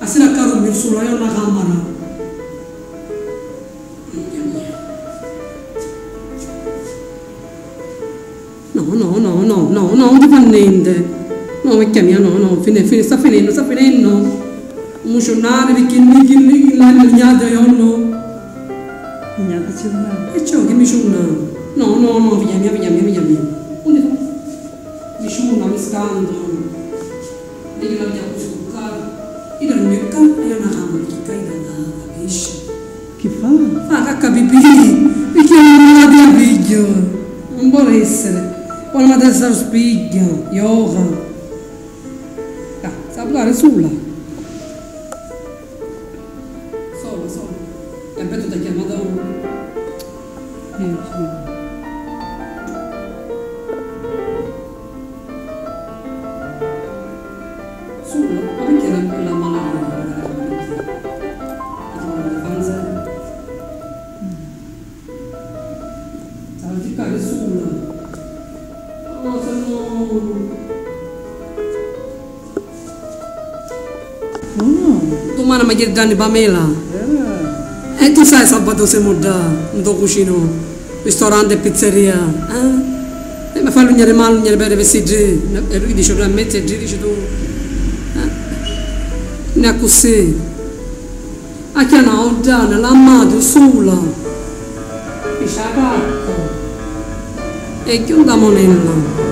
Asira caro mi sulla io una camera. No, non ti fa niente. No, perché mia, no, sta finendo. Mucionare perché l'hanno lignata io no. Lignata c'è una. E ciò che mi ciuna? No, figlia mia. Onde fa? Mi ciuna, mi scando. Dico la mia cosa toccare. Io non mi tocca e una camera che caida da capisci? Che fa? Fa cacca pipì, perché non la dia figlio. Non può essere. Poi la testa spiglia, yoga. Sa parlare sulla. Solo. E aspetta ti ha chiamato. Sì. Sulla? Ma perché era quella malata? Stava cercare sulla. No, se no. Domani mi chiederanno Pamela. E tu sai sabato siamo da un tuo cucino, ristorante e pizzeria. E mi fa l'ugnere male, l'ugnere per vestiti. E lui dice che a mezzo e dice tu. Ne ha così. A chi hanno ordinato l'amato sola. Dice a cacca. E chi un da monella.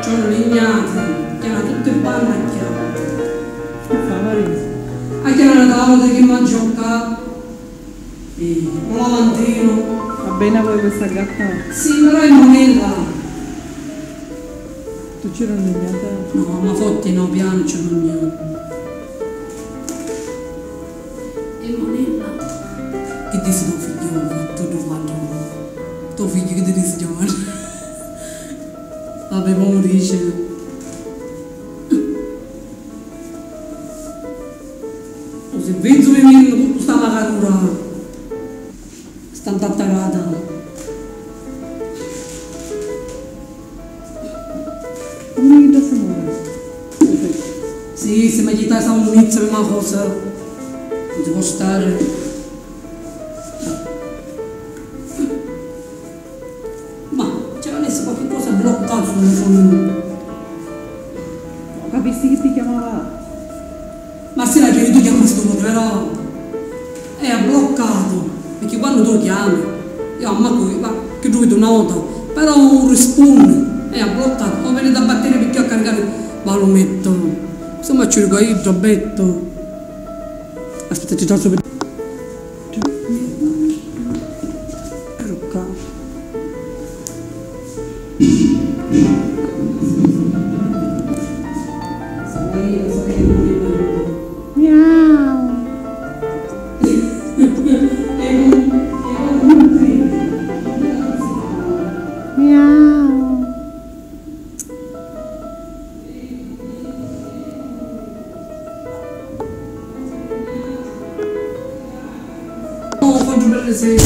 Sono lignati, chiamano tutte le panne a chiamare. Che fa Marisa? A chiamare la tavola che mangia un capo. Un lavandino. Va bene voi questa gatta? Sì, però è monella. Tu c'era lignata? No, ma fotti no, piano c'è niente. È monella. Che dici tuo figlio? Tuo figlio che ti dice giovane? Vabbè, come dice? Se penso che mi questa magatura sta attaccata. Come che si muore? Sì, se mi chiedete un inizio di una cosa, non si può stare. Qualche cosa bloccato sul telefonino. Capisci che ti chiamava? Ma se la chiedi tu chiami questo però è bloccato perché quando tu chiami io ma che tu vedi una nota però non risponde è bloccato o viene da battere perché ho caricato ma lo metto insomma ci dico io giabbetto aspetta ti faccio vedere ero qua. Oh, faccio belle sere.